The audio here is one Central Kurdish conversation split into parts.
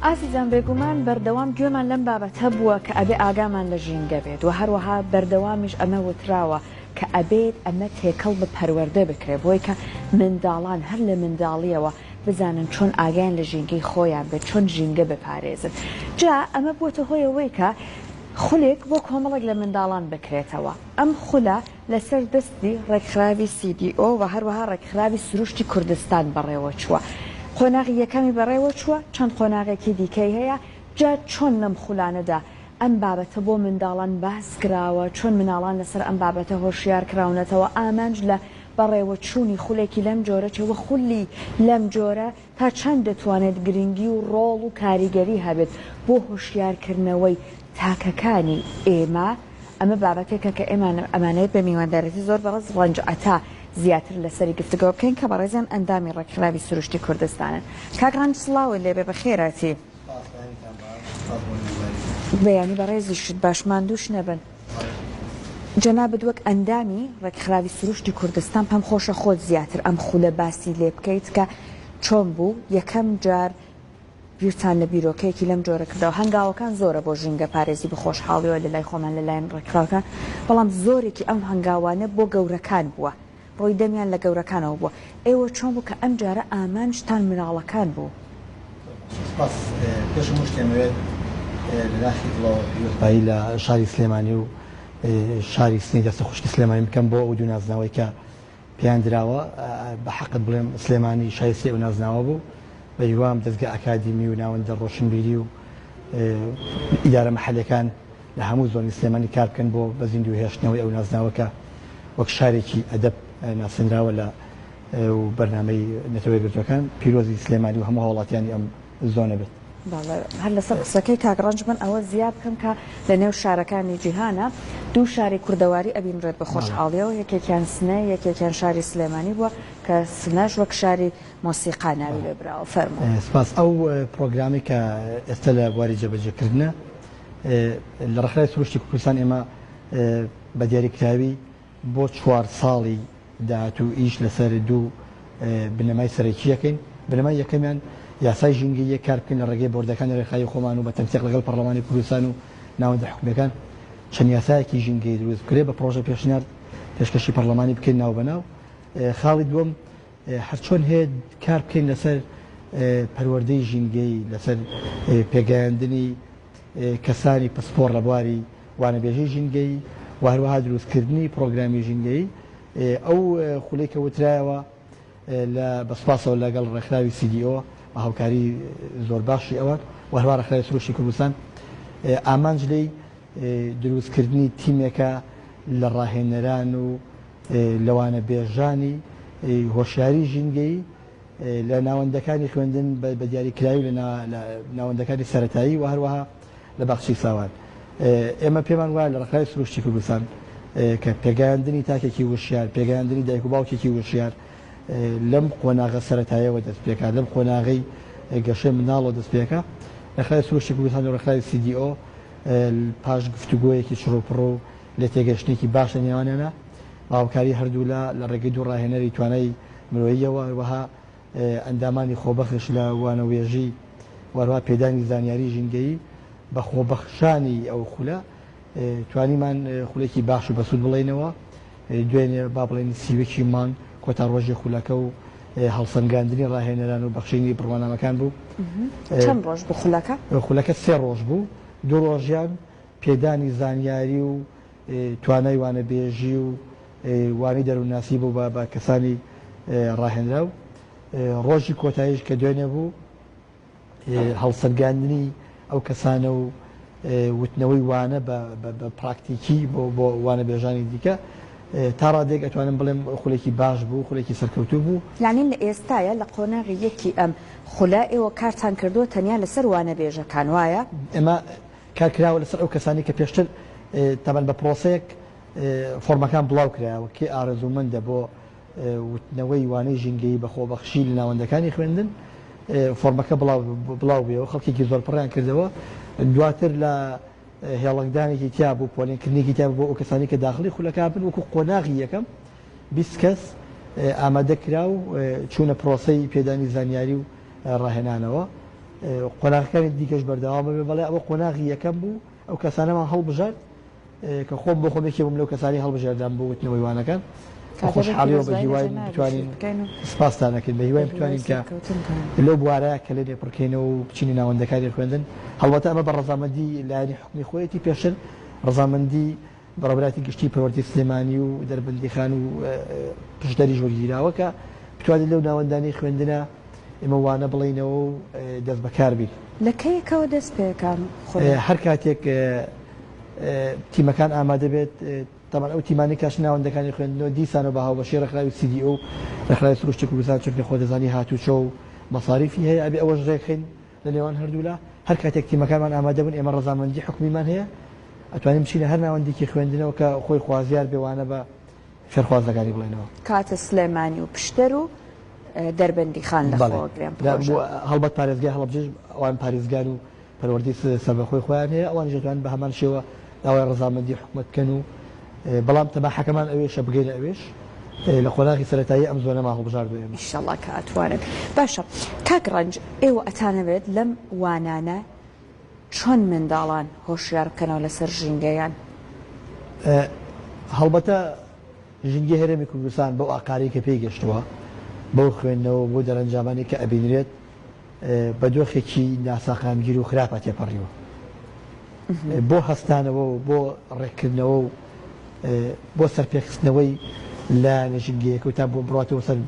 ئازیزان بێگومان بەردەوام گوێمان لەم بابەتە بووە کە ئەبێ ئاگامان لە ژینگە بێت و هەروەها بەردەوامیش ئەمە وتراوە کە ئەبێت ئەمە تێکەڵ بە پەروەردە بکرێت بۆی کە منداڵان هەر لە منداڵیەوە بزانن چۆن ئاگیان لە ژینگەی خۆیان بێت چۆن ژینگە بپارێزن. جا ئەمە بووەتە هۆیەوەی کە خولێک بۆ کۆمەڵێک لە منداڵان بکرێتەوە. ئەم خولە لەسەر دەستی ڕێکخراوی CDO و هەروەها ڕێکخراوی سروشتی کوردستان بەڕێوە چووە. قۆناغی یەکەمی بەڕێوە چووە، چەند قۆناغێکی دیکەی هەیە. جا چۆن لەم خولانەدا ئەم بابەتە بۆ منداڵان باس کراوە، چۆن مناڵان لەسەر ئەم بابەتە هۆشیار کراونەتەوە، ئامانج لە بەڕێوە چوونی خولێکی لەم جۆرە چەوە خولی لەم جۆرە تا چەند دەتوانێت گرنگی و ڕۆڵ و کاریگەری هەبێت بۆ هۆشیارکردنەوەی تاکەکانی ئێمە. ئەمە بابەتێکە کە ئەمانەیە بە میواندارەتی زۆر بەڕێز ڕەنجعەتا زیاتر لەسەری گفتگۆ بکەین کە بەڕێزیان ئەندامی ڕێکخراوی سروشتی کوردستانن. کاکڕان سڵاوی لێبێ بەخێراتی بەیانی بەڕێزیشت باشمان دووش نەبن. جەنابەت وەک ئەندامی ڕێکخراوی سروشتی کوردستان پێم خۆشە خۆت زیاتر ئەم خولە باسی لێ بکەیت کە چۆن بوو یەکەم جار بیرتان لە بیرۆکەیەکی لەم جۆرە کردەوە. هەنگاوەکان زۆرە بۆ ژینگە پارێزی بە خۆشحاڵیەوە لە لای خۆمان لەلایەن ڕێکخراوەکان، بەڵام زۆرێکی ئەم هەنگاوانە بۆ گەورەکان بووە، ڕۆی دەمیان لە گەورەکانەوە بووە. ئێوە چۆن بوو کە ئەم جارە ئامانجتان مناڵەکان بوو؟ پێش شتێمەوێت لەداخی پایی لە شاری سلێمانی و شاری سنەی دەستە خوشکی سلێمانی بکەم بۆ ئەو دوو نازناوەی کە پێیان درراوە بە حەقت بڵێم سلێمانی شایستێ و نازناوە بوو بە هیوام دەستگا ئەکادیمی و ناوەندە ڕۆشنبیری و ئیدارە مەحەلەکان لە هەموو زۆنی سلێمانی کار بکەن بۆ بەزیندوی هێشتنەوەی ئەو نازناوەکە وەک شارێکی ئەدەب ناسنراوە لە بەرنامەی نەتەوەی گرتوەکان پیرۆزی سلێمانی و هەموو هاوڵاتیانی ئەم زۆنە بێت. هەر لەسەر قسەکەی کاگڕەنج من ئەوە زیاد بکەم کە لە نێو شارەکانی جیهانە دوو شاری کوردەواری ئەبینرێت بە خۆشحاڵیەوە، یەکێکیان سنە یەکێکیان شاری سلێمانی بووە کە سنەش وەک شاری مۆسیقا ناوی لێبراوە. فەرموو. سپاس. ئەو پرۆگرامی کە ئێستا لە بواری جێبەجێکردنە لە ڕێکخراوی سروشتی کوردستان ئێمە بە دیاریکراوی بۆ 4 ساڵی داهاتوو ئیش لەسەر دوو بنەمای سەرەکیەکەین. بنەمای یەکەمیان یاسای ژینگەیە کار بکەین لە ڕێگەی بۆردەکانی ڕێکخراوی خۆمان و بە تەنسیق لەگەڵ پەرلەمانی کوردستان و ناوەندە حکوومەکان چەند یاسایەکی ژینگەی دروست بکرێت بە پرۆژە پێشنیار پێشکەشی پەرلەمانی بکەین ناو بەناو. خاڵی دووەم هەر چۆن هەیە کار بکەین لەسەر پەروەردەی ژینگەی، لەسەر پێگەیاندنی کەسانی پسپۆڕ لە بواری وانەبێژی ژینگەی و هەروەها دروستکردنی پرۆگرامی ژینگەی. ئەو خولەی کە وترایەوە لە بەسپاسەوە لەگەڵ ڕێکخراوی CDO هاوکاری زۆر باشی ئەوە و هەروە ڕێکخراوی سروشتی کوردستان ئامانج لێی دروستکردنی تیمێکە لە ڕاهێنەران و لەوانە بێژانی هۆشیاری ژینگەی لە ناوەندەکانی خوێندن بە دیاریکراوی لە ناوەندەکانی سەرەتایی و هەروەها لە باخچی ساوان. ئێمە پێمان وایە لە ڕێکخراوی سروشتی کوردستان کە پێگەیاندنی تاکێکی وشیار، پێگەیاندنی دایک و باوکێکی وشیار لەم قۆناغە سەرەتاییەوە دەست پێکات، لەم قۆناغەی گەشەی مناڵەوە دەست پێکە. ڕێکخراوی سروشتی کوردستان و ڕێکخراوی CDO پاش گفتوگۆیەکی چڕوپڕۆ و لە تێگەشتێکی باشە نێوانیانە هاوکاری هەردوو لە ڕێگەی دوو ڕاهێنەری توانای مرۆییەوە وەها ئەندامانی خۆبەخش لە وانەوێژی وەروها پێدانی زانیاری ژینگەیی بە خۆبەخشانی ئەو خولە توانیمان خولێکی باش و بەسوود بڵێنەوە. دوێنێ با بڵێن سیوێکی مان کۆتا ڕۆژی خولەکە و هەڵسەنگاندنی ڕاهێنەران و بەخشینی بڕوانامەکان بوو. چەند ڕۆژ بوو خولەکە؟ خولەکە 3 ڕۆژ بوو. 2 ڕۆژیان پێدانی زانیاری و توانای وانەبێژی و وانی دەرووناسی بوو بە کەسانی ڕاهێنرا و ڕۆژی کۆتاییش کە دوێنێ بوو هەڵسەنگاندنی ئەو کەسانە و وتنەوەی وانە بە پراکتیکی بۆ وانەبێژانی دیکە تا ڕادێک ئەتوانم بڵێم خولێکی باش بوو، خولێکی سەرکەوتوو بوو. یعنی لە ئێستایە لە قۆناغی یەکی ئەم خولە ئێوە کارتان کردووە تەنیا لەسەر وانەبێژەکان وایە؟ ئێمە کارکراوە لەسەر ئەو کەسانی کە پێشتر تەمەەن بە پرۆسەیەک فۆرمەکان بڵاو کراوە کێ ئارەزوومەندە بۆ وتنەوەی وانەی ژینگەی بە خۆبەخشی لە ناوەندەکانی خوێندن فۆرمەکە بڵاو بێەوە خەڵکێکی زۆر پڕیان کردەوە. دواتر لە هێڵنگدانێکی تیا بوو پۆلێنکردنێکی تیا بۆ ئەو کەسانی کە داخلی خولەکە بن وەکو قۆناغی یەکەم 20 کەس ئامادە کرا و چوونە پرۆسەی پێدانی زانیاری و ڕاهێنانەوە قۆناغەکانی دیکەش بەردەوام بێ بەڵێ ئەوە قۆناغی یەکەم بوو ئەو کەسانەمان هەڵبژار کە خۆم بۆ خۆمێکی بووم لەو کەسانی هەڵبژاردان بۆ وتنەوەی وانەکان خۆشحاڵیەوە بە هیوای بتوانین سپاسدانەکەین بە هیوای بتوانین کە لەو بوارەیە کە لێ پڕکەینەوە و بچینی ناوەندەکانی خوێندن هەڵبەتە ئەمە بە ڕەزامەندی لایەنی حکومی خۆیەتی پێشتر ڕەزامەندی بەڕێوەبەری گشتی پەروەردەی سلێمانی و دەربەندی خان و پشدەریش وەرگیراوە کە بتوانین لەو ناوەندانی خوێندنە ئێمە وانە بڵێنەوە و دەست بەکار بین لە کەیەکەوە دەست پێکان هەر کاتێک تیمەکان ئامادە بێت تامان ئەو تیمانی کاش ناوەندەکانی خوێندنەوە دیسانەوە بە هاوبەشی ڕێکخراوی CDO ڕێکخراوی سروشتی کوردستان چونکە خۆ دەزانی هاتوچۆ و مەساریفی هەیە ئەبێ ئەوەش ڕێکخین لە نێوان هەردوولا هەر کاتێک تیمەکانمان ئامادە بوون ئێمە ڕەزامەندی حکومیمان هەیە ئەتوانین بچینە هەر ناوەندێکی خوێندنەوە کە خۆی خوازیار بێوانە بە فێرخوازەکانی بڵێنەوە کاتە سلێمانی و پشتەر و دەربەندی خان لەخۆگرێن هەڵبەت پارێزگای هەڵبجێژ ئەوان پارێزگار و پەروەردەی سەربەخۆی خۆیان هەیە ئەوان ژێتوان بە هەمان شێوە داوای ڕەزامەندی حکومەت بکەن و بەڵام تەماحەکەمان ئەوێشە بگەینە ئەوێش لە قۆناغی سەرەتایی ئەم زۆنەما هەڵبژار بێن ئینشەڵڵا کە ئەتوانن باشە کاک ڕەنج ئێوە ئەتانەوێت لەم وانانە چۆن منداڵان هۆشیار بکەنەوە لەسەر ژینگەیان هەڵبەتە ژینگە هەرێمی کوردستان بەو ئاقاری کە پێی گەشتووە بەو خوێندنەوە بۆ دەرەنجامانی کە ئەبینرێت بە دۆخێکی ناساقامگیر و خراپە تێپەڕیوە بۆ هەستانەوە و بۆ ڕێککردنەوە و بۆ سەرپێخستنەوەی لە نێژینگەیەکە و تا بۆ بڕاتەوە سەر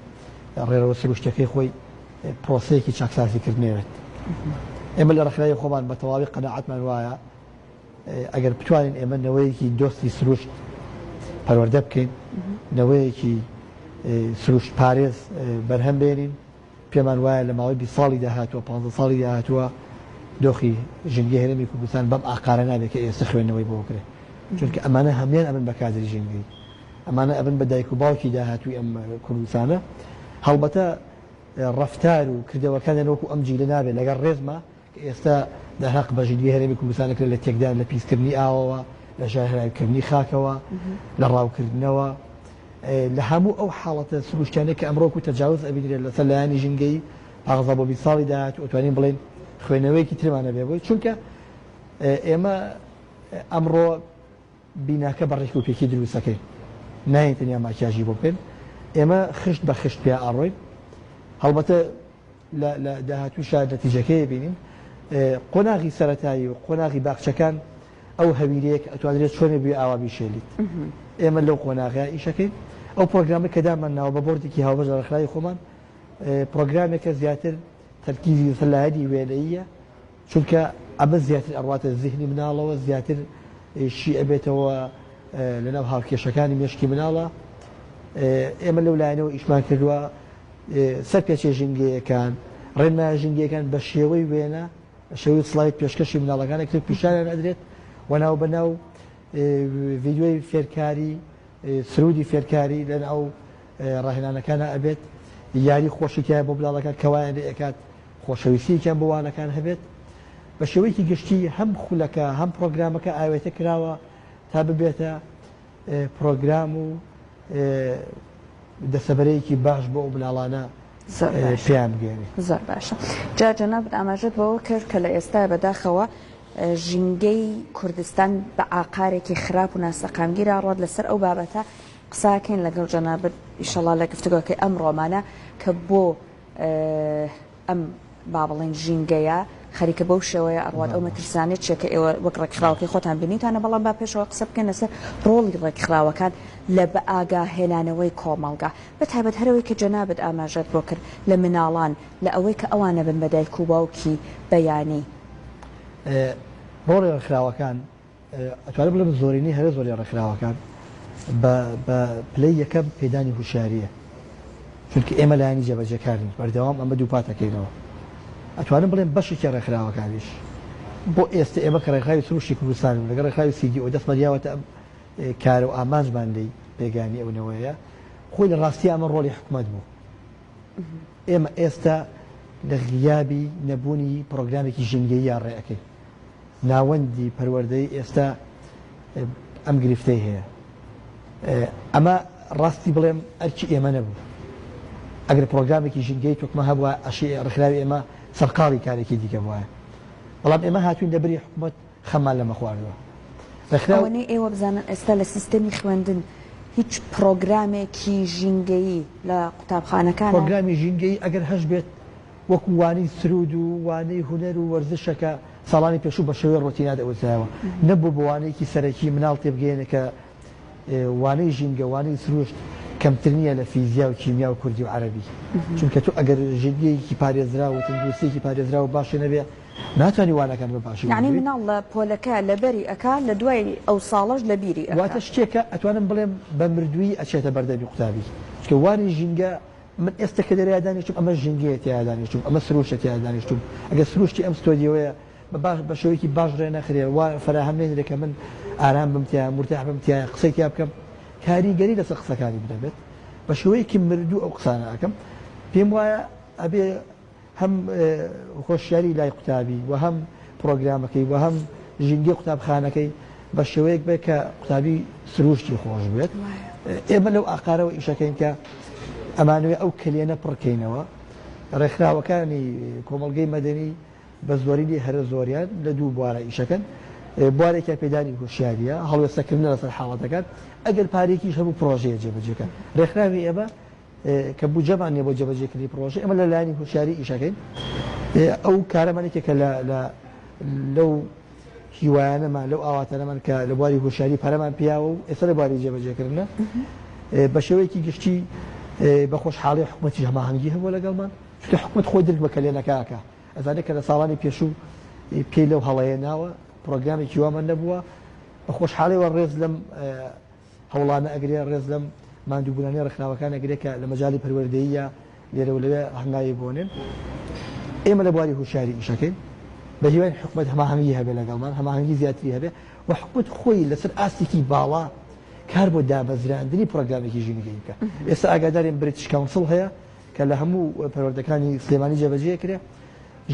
ڕێرەوە سروشتەکەی خۆی پرۆسەیەکی چاکسازیکردنێوێت ئێمە لە ڕێکخراوی خۆمان بە تەواوی قەناعەتمان وایە ئەگەر بتوانین ئێمە نەوەیەکی دۆستی سروشت پەروەردە بکەین نەوەیەکی سروشت پارێز بەرهەم بێنین پێمان وایە لە ماوەی 20 ساڵی داهاتووە 15 ساڵی داهاتووە دۆخی ژینگە هەرێمی کوردستان بەم ئاقارە نابێت کە ئێستا خوێندنەوەی بۆ بکرێت چونکە ئەمانە هەمان ئەبن بە کادری ژینگەی ئەمانە ئەبن بە دایک و باوکی داهاتووی ئەم کوردستانە هەڵبەتە ڕەفتار و کردەوەکانیان وەکو ئەم جیلە نابێت لەگەڵ ڕێزمە کە ئێستا داهاق بە ژینگەی هەرێمی کوردستانەکرێت لە تێکدان لە پیسکردنی ئاوەوە لە ژاهێرایکردنی خاکەوە لە ڕاوکردنەوە لە هەموو ئەو حاڵەتە سروشتیانەی کە ئەمڕۆ و تەجاوز ئەبینرێت لەسەر لایانی ژینگەی پاغزا بۆ 20 ساڵی داهاتوو ئەتوانین بڵێن خوێنەوەیەکی ترمانە بێ بۆی چونکە ئێمە ئەمڕۆ بیناکە بەڕێک و پێکی دروستەکەی ناین تەنیا ماکیاژی بۆ بکەین ئێمە خشت بە خشت پێ ئاڕۆین هەڵبەتە لە داهاتوو شار نەتیجەکەی بینین قۆناغی سەرەتایی و قۆناغی باخچەکان ئەو هەویرەیەک ئەتوانرێت چۆنێ بێ ئاوا بیشێلیت ئێمە لەو قۆناغیا ئیشەکەین ئەو پرۆگرامی کە دامان ناوە بە بۆردێکی هاوبەش لە ڕێکخراوی خۆمان پرۆگرامێکە زیاتر تەرکیزی سەلاحەتی وێنەیە چونکە ئەمە زیاتر ئەڕواتە زیهنی مناڵەوە زیاتر شی ئەبێتەوە لەناو هاوکێشەکانی مێشکی مناڵە ئێمە لەو لایەنەوە ئیشمان کردووە سەر پێچێ ژینگەیەکان ڕێنمایە ژینگەیەکان بە شێوەی وێنە شێوەی سڵایت پێشکەشی مناڵەکانە کرد پیشانیان ئەدرێت وەناو بەناو ڤیدیۆی فێرکاری سرودی فێرکاری لەناو ڕاهێنانەکانە ئەبێت یاری خۆشیتیان بۆ منداڵەکان کەوایان لێ ئەکات خۆشەویستییان بۆ وانەکان هەبێت بە شێوەیەکی گشتی هەم خولەکە هەم پرۆگرامەکە ئاوێتە کراوە تا ببێتە پرۆگرام و دەسەبەرەیەکی باش بۆ ئەو مناڵانە پێیان بگەێنێ زۆر باشە جا جەنابەت ئاماژەت بەوە کرد کە لە ئێستا بەداخەوە ژینگەی کوردستان بە ئاقارێکی خراپ و ناسەقامگیرا ڕۆت لەسەر ئەو بابەتە قساکەین لەگەڵ جەنابەت ئیشەڵا لە گفتگۆکەی ئەم ڕۆمانە کە بۆ ئەم با بڵێن ژینگەیە خەریکە بەو شێوەیە ئەڕوات ئەو مەترسانێت چێکە ئێوە وەک ڕێکخراوەکەی خۆتان بینیتانە بەڵام با پێشەوە قسە بکەن لەسەر ڕۆڵی ڕێکخراوەکان لە بە ئاگاهێنانەوەی کۆمەڵگا بەتایبەت هەرەوەی کە جەنابەت ئاماژەت بۆ کرد لە مناڵان لە ئەوەی کە ئەوانە بن بە دایک و باوکی بەیانی ڕۆڵی ڕێکخراوەکان ئەتوانێت بڵێم زۆرینی هەرە زۆری ڕێکخراوەکان بە پلەی یەکەم پێدانی هوشیاریە چونکە ئێمە لایانی جێبەجێکارین بەردەوام ئەمە دووپاتەکەینەوە ئەتوانم بڵێن بەشێکی ڕێکخراوەکانیش بۆ ئێستا ئێمە کە ڕێکخراوی سروشتی کوردستان لەگەڵ ڕێکخراوی CDO دەستمەریاوەتە ئەم کار و ئامانجمان لێی پێگانی ئەوەوەیە خۆی لە ڕاستی ئەمە ڕۆڵی حکومەت بوو ئێمە ئێستا لە غیابی نەبوونی پرۆگرامێکی ژینگەیی یان ڕێەکەی ناوەندی پەروەردەی ئێستا ئەم گرفتەی هەیە ئەمە ڕاستی بڵێم ئەرکی ئێمە نەبوو ئەگەر پرۆگرامێکی ژینگەی توکمە هەبووە ئەشی ڕێکخراوی ئێمە سەرقاڵی کارێکی دیکە وایە بەڵام ئێمە هاتوین لەبەری حکوومەت خەمان لەمە خواردەوە ئەوەنەی ئێوە بزانن ئێستا لە سیستەمی خوێندن هیچ پرۆگرامێکی ژینگەیی لە قوتابخانەکان پرۆگرامی ژینگەی ئەگەر هەش بێت وەکو وانەی سرود و وانەی هونەر و وەرزشەکە ساڵانی پێشوو بە شێوەی ڕۆتینات ئەوەسایەوە نەبوو بە وانەیەکی سەرەکی مناڵ تێبگەێنە کە وانەی ژینگە وانەی سروشت کەمتر نییە لە فیزیا و کیمیا و کوردی و عەرەبی چونکە تو ئەگەر ژینگەیەکی پارێزرا و تەندروستیەکی پارێزرا و باشی نەبێ ناتوانانی وانەکان بە باشی یعنی مناڵ لە پۆلەکە لەبەری ئەکا لە دوای ئەو ساڵەش لە بیری واتە شتێکە ئەتوانم بڵێم بە مردووی ئەچێتە بەردەمی قوتابی چکە وانی ژینگە من ئێستا کە دەریا دانیشتم ئەمە ژینگەیە تیا دانیشتم ئەمە سروشتە تیا دانیشتم ئەگەر سروشتی ئەم ستۆدیۆیە بە شێوەیەکی باش ڕێ نەخرێ وا فەراهەم نێنێت کە من ئارام بمتیا مرتاح بمتیا قسەی تیا بکەم کاریگەری لەسەر قسەکانی بدەبێت بە شێوەیەکی مردوو ئەو قسانە ئەکەم پێم وایە ئەبێ هەم خۆشیاری لای قوتابی و هەم پرۆگرامەکەی و هەم ژینگەی قوتابخانەکەی بە شێوەیەک بێت کە قوتابی سروشتی خۆش بێت ئێمە لەو ئاقارەوە ئیشەکەین کە ئەمانوێ ئەو کلێنە پڕکەینەوە ڕێکخراوەکانی کۆمەڵگەی مەدەنی بە زۆرینی هەرە زۆریان لە دوو بوارە ئیشەکەن بوارێکە پێدانی هوشیاریە هەڵوێستەکردن لەسەر حاڵەتەکان ئەگەر پارێکیش هەبوو پرۆژەیە جێبەجێکە ڕێکخراوی ئێمە کە بوو جەمان نیە بۆ جێبەجێکردنی پرۆژە ئەمە لە لایانی هوشیاری ئیشەکەین ئەو کارەمانێکێکە لەو هیوایانەمان لەو ئاواتەنەمان کە لە بواری هوشیاری پەرەمان پیاوە و ئێستا لە بواری جێبەجێکردنە بە شێوەیەکی گشتی بە خۆشحاڵی حکوومەتی هەماهەنگی هەبووە لەگەڵمان چونکە حکوومەت خۆی درک بە کلێنەکەکە ئەزانێت کە لە ساڵانی پێشوو پێی لەو هەڵەیە ناوە پرۆگرامێکی وامان نەبووە بە خۆشحاڵیەوە ڕێز لەم هەوڵانە ئەگرێ ڕێز لەم ماندووبوونانی ڕێکخراوەکان ئەگرێکە لە مەجای پەروەردەییە لێرە و لەوێ هەنگاوی بۆنێن ئێمە لە بواری هوشیاری ئیشەکەین بە هیوای حکوومەت هەماهەنگی هەبێ لەگەڵمان هەماهەنگی زیاتری هەبێ و حکوومەت خۆی لەسەر ئاستێکی باڵا کار بۆ دابەزراندنی پرۆگرامێکی ژینگەی بکە ئێستا ئاگادارین بریتیش کاونسڵ هەیە کە لە هەموو پەروەردەکانی سلێمانی جێبەجێ کرێ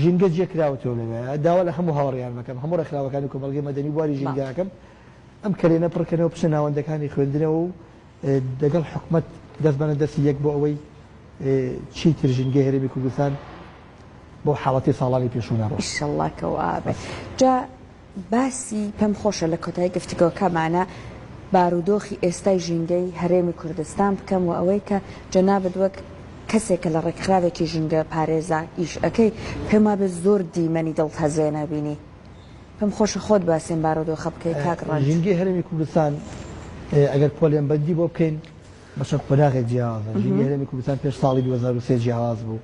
ژینگە جێکراوەتەوە لەوێ داوا لە هەموو هاوڕێیان مەکەم هەموو ڕێکخراوەکانی کۆمەڵگەی مەدەنی بواری ژینگەکەم ئەم کلێنە پڕکەنەوە پشە ناوەندەکانی خوێندنەوە و دەگەڵ حکوومەت دەست بەنە دەستی یەک بۆ ئەوەی چی تر ژینگەی هەرێمی کوردستان بۆ حاڵەتی ساڵانی پێشوو نەڕۆ ئینشەڵڵا کەوا بێ جا باسی پێم خۆشە لە کۆتایی گفتگۆکەمانە بارودۆخی ئێستای ژینگەی هەرێمی کوردستان بکەم و ئەوەی کە جەنابەت وەک کەسێکە لە ڕێکخراوێکی ژینگە پارێزا ئیش ئەەکەی پێما بە زۆر دیمەنی دڵت هەزێنە بینی پێم خۆشە خۆت باسیێن بارودۆخە بکەی کاکڕان ژینگەی هەرێمی کوردستان ئەگەر پۆلیان بەندی بۆ بکەین بەشە قۆناغی جیاوازە ژینگەی هەرێمی کوردستان پێش ساڵی 2023 جیاواز بوو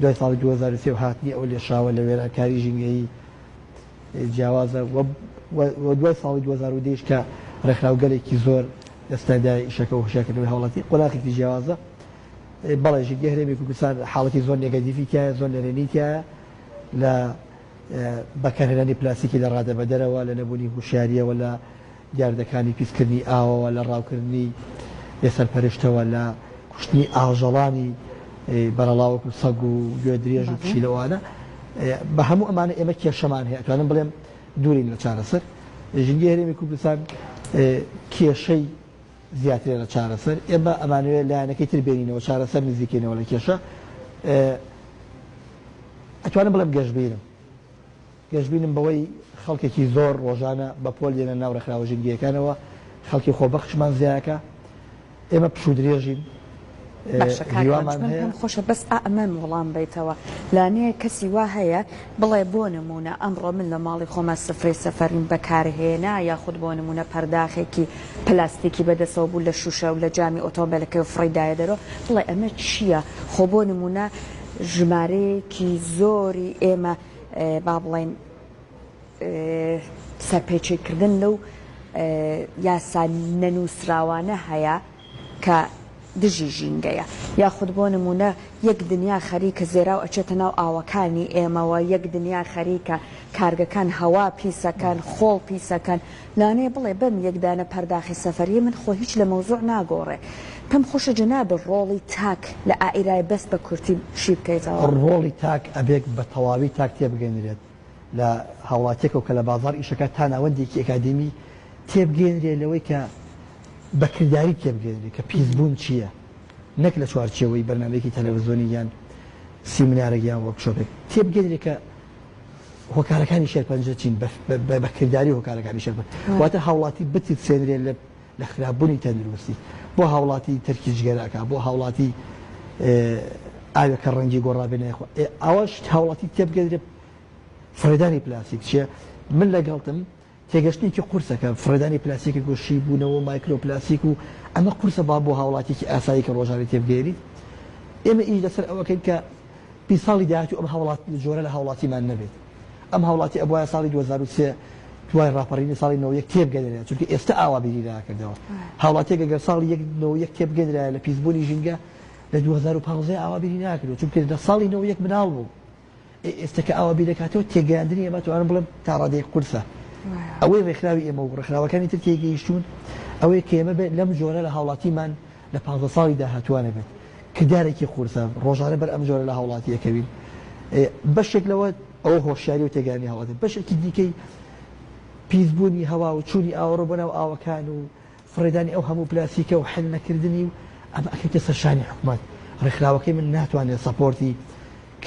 دوای ساڵی 2023 هاتنی ئەو لێشاوە لە وێرانکاری ژینگەیی جیاوازە و دوای ساڵی 2010 کە ڕێکخراوگەلێکی زۆر دەستەدای ئیشەکە و هوشیارکردنەوەی هەوڵەتی قۆناغێکی جیاوازە بەڵێ ژینگەی هەرێمی کوردستان حاڵەتی زۆر نێگەتیڤی تایە زۆر نەرێنی تایە لە بەکارهێنانی پلاستیکی لە ڕادەبەدەرەوە لە نەبوونی هوشیاریەوە لە دیاردەکانی پیسکردنی ئاوەوە لە ڕاوکردنی سەرپەرشتەوە لە کوشتنی ئاژەڵانی بەرەڵاوەکو سەگ و گوێ درێژ و پشی لەوانە بە هەموو ئەمانە ئێمە کێشەمان هەیە ئەتوانم بڵێم دوورین لە چارەسەر ژینگەی هەرێمی کوردستان کێشەی زیاترە لە چارەسەر ئێمە ئەمانوێت لایەنەکەی تر بێنینەوە چارەسەر نزیکەینەوە لە کێشە ئەتوانم بڵێم گەشتبینم بەوەی خەڵکێکی زۆر ڕۆژانە بە پۆل لێنە ناو ڕێکخراوە ژینگەیەکانەوە خەڵکی خۆبەخشمان زیاکە ئێمە پشوو درێژین پێم خۆشە بەس ئەمەم وەڵام بیتەوە لانەیە کەسی وا هەیە بڵێ بۆ نمونە ئەمڕۆ من لە ماڵی خۆمە سفرەی سەفەرین بەکارهێنا یاخود بۆ نمونە پەرداخێکی پلاستیکی بەدەسەوە بوو لە شوشە و لە جامی ئۆتۆمبیلەکەی و فڕیدایە دەرەوە بڵێ ئەمە چییە خۆ بۆ نمونە ژمارەیەکی زۆری ئێمە با بڵێن سەرپێچێکردن لەو یاسا نەنووسراوانە هەیە کە دژی ژینگەیە یاخود بۆ نمونە یەک دنیا خەریکە زێرا و ئەچێتە ناو ئاوەکانی ئێمەوە یەک دنیا خەریکە کارگەکان هەوا پیسەکان خۆڵ پیسەکان لانەیە بڵێ بەم یەکدانە پەرداخی سەفەریە من خۆ هیچ لە مەوزوع ناگۆڕێ پێم خۆشە جەنابە ڕۆڵی تاک لە ئائیرای بەست بە کورتی شی بکەیتەوە ڕۆڵی تاک ئەبێک بە تەواوی تاک تێبگەنرێت لە هاوڵاتێکەوە کە لە بازار ئیشەکە تا ناوەندێکی ئەکادمی تێبگەنرێت لەوەی کە بەکردداری تێبگەێنێت کە پیسبوون چییە نەک لە چوارچێەوەی بەرنامەیەکی تەلەڤیزۆنی یان سیمینارێکیان وەرکشۆپێک تێبگەێنێت کە هۆکارەکانی شێرپەنجە چین بەکردداری هۆکارەکانی شێرپەنج واتە هاوڵاتی بتیت سێنرێت لە خراپبوونی تەندروستی بۆ هاوڵاتی تەرکی جگەرەکە بۆ هاوڵاتی ئاوێکە ڕەنگی گۆڕابێنێ ئەوەش هاوڵاتی تێبگەێت فرێدانی پلاسیک چیە من لەگەڵتم تێگەشتێکی قورسەکە فرێدانی پلاسیکی گۆشی بوونەوە مایکرۆپلاسیک و ئەمە قورسە با بۆ هاوڵاتێکی ئاسایی کە ڕۆژانی تێبگەێریت ئێمە ئیش لەسەر ئەوەکەین کە پێ ساڵی داهاتوو ئەم هاوڵات جۆرە لە هاوڵاتیمان نەبێت ئەم هاوڵاتی ئەبووە ساڵی 2023 دوای ڕاپەڕینی ساڵی 91 تێبگەێنرێت چونکە ئێستا ئاوابیری ناکردەوە هاوڵاتێک ئەگەر ساڵی 91 تێبگەێنرایە لە پیسبوونی ژینگە لە 2015 ئاوابیری ناکردەوە چونکە لە ساڵی 91 مناڵ بوو ئێستا کە ئاوابی دەکاتەوە تێگەیاندنی ئێمە توانم بڵێم تا ڕادەیەک قورسە ئەوەی ڕێکخراوی ئێمە و ڕێکخراوەکانی تر تێگەیشتون ئەوەیە کە ئێمە لەم جۆرە لە هاوڵاتیمان لە 15 ساڵی داهاتوانە بێت کردارێکی قورسە ڕۆژانە بەر ئەم جۆرە لە هاوڵاتیەکەوین بەشێک لەوە ئەوە هۆشیاری و تێگەیاندنی هاوڵاتی بەشێکی دیکەی پیسبوونی هەوا و چوونی ئاوەڕۆ بەناو ئاوەکان و فرێدانی ئەو هەموو پلاسیکە و حل نەکردنی و ئەمە ئەکەوتە سەرشانی حکوومەت ڕێکخراوەکەی من ناتوانێت سەپۆرتی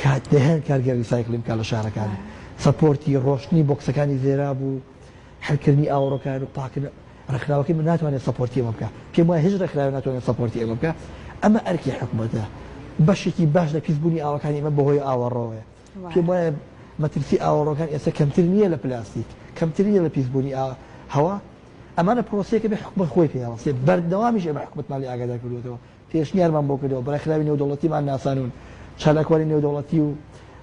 کات دەهێن کارگەری سایکلیم کا لە شارەکان سەپۆرتی ڕۆشتنی بۆکسەکانی زێرا بوو هەرکردنی ئاوەڕۆکان و پاکردن ڕێکخراوەکەی من ناتوانێت سەپۆرتی ئەمە بکە پێم وایە هیچ ڕێکخراوێک ناتوانێت سەپۆرتی ئەمە بکە ئەمە ئەرکی حکوومەتە بەشێکی باش لە پیسبوونی ئاوەکانی ئەمە بەهۆی ئاوەڕۆیە پێم وایە مەترسی ئاوەڕۆکان ئێستا کەمتر نییە لە پلاستیک کەمتر نییە لە پیسبوونی هەوا ئەمانە پرۆسەیەکە بێ حکوومەت خۆی پێڵاستێ بەردەوامیش ئەمە حکوومەت مالی ئاگادار کردوێتەوە پێشنیارمان بۆ کردەوە بەڕێکخراوی نێودەوڵەتیمان ناسانون چالاکواری نێودەوڵەتی و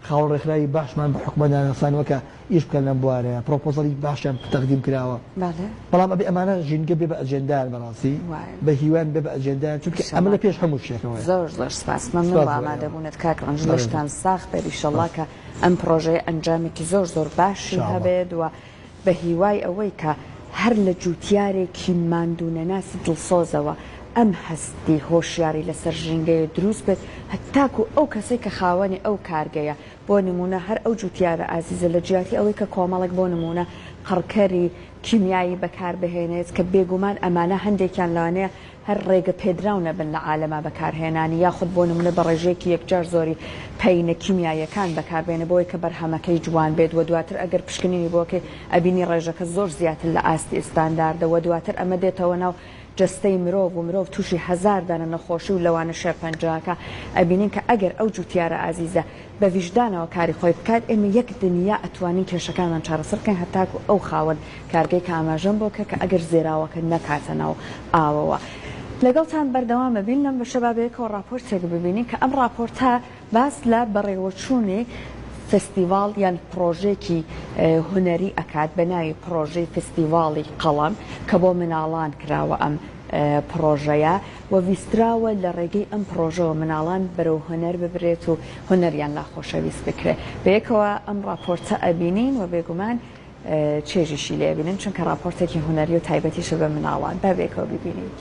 خاوەن ڕێکخراوی باشمان بە حکوومەت ناسانوە کە ئیش بکەن لەم بوارەیە پرۆپۆزەڵی باشیان تەقدیم کراوە بەڵام ئەبێ ئەمانە ژینگە بێ بە ئەجێندان بەڕاستی بە هیوان بێ بە ئەجێندان چونکە ئەمە لە پێش هەموو شتێکەوە زۆر زۆر سپاس مەمنون بە ئامادەبوونت کاک ڕەنج لەشتان ساخت بێت ئینشەڵڵا کە ئەم پرۆژەیە ئەنجامێکی زۆر زۆر باشی هەبێت و بە هیوای ئەوەی کە هەر لە جوتیارێکی ماندوونەناسی دڵسۆزەوە ئەم هەستی هۆشیاری لەسەر ژینگەیە دروست بێت هەتاکو ئەو کەسێک کە خاوەنی ئەو کارگەیە بۆ نمونە هەر ئەو جوتیارە ئازیزە لە جیاتی ئەوەی کە کۆمەڵێک بۆ نمونە قڕکەری کیمیایی بەکاربهێنێت کە بێگومان ئەمانە هەندێکیان لەوانەیە هەر ڕێگە پێدراو نەبن لە عالەما بەکارهێنانی یاخود بۆ نمونە بە ڕێژەیەکی یەکجار زۆری پەینە کیمیاییەکان بەکاربێنە بۆی کە بەرهەمەکەی جوان بێت و دواتر ئەگەر پشکنینی بۆکەی ئەبینی ڕێژەکە زۆر زیاتر لە ئاستی ئستانداردەوە دواتر ئەمە دێتەوە ناو جستەی مرۆڤ و مرۆڤ تووشی هەزار دانە نەخۆشی و لەوانە شێرپەنجەکە ئەبینین کە ئەگەر ئەو جوتیارە ئازیزە بە ویژدانەوە کاری خۆی بکات ئێمە یەک دنیا ئەتوانین کێشەکانمان چارەسەر بکەین هەتاکو ئەو خاوەن کارگەی کە ئاماژەم بۆ کە ئەگەر زێراوەکە نەکاتە ناو ئاوەوە. لەگەڵتان بەردەوامە بین لەم بە شەبابەیەکەوە راپۆرتێک ببینین کە ئەم راپۆرتە باس لە بەڕێوەچوونی فستیڤال یان پرۆژێکی هونەری ئەکات بە ناوی پرۆژەی فستیڤاڵی قەڵەم کە بۆ مناڵان کراوە ئەم پرۆژەیە و ویستراوە لە ڕێگەی ئەم پرۆژەوە مناڵان بەرەو هونەر ببرێت و هونەریان لا خۆشەویست بکرێت بەیەکەوە ئەم راپۆرتە ئەبینین و بێگومان چێژیشی لێبینن چونکە راپۆرتێکی هونەری و تایبەتیشە بە مناڵان بەبێکەوە ببینین.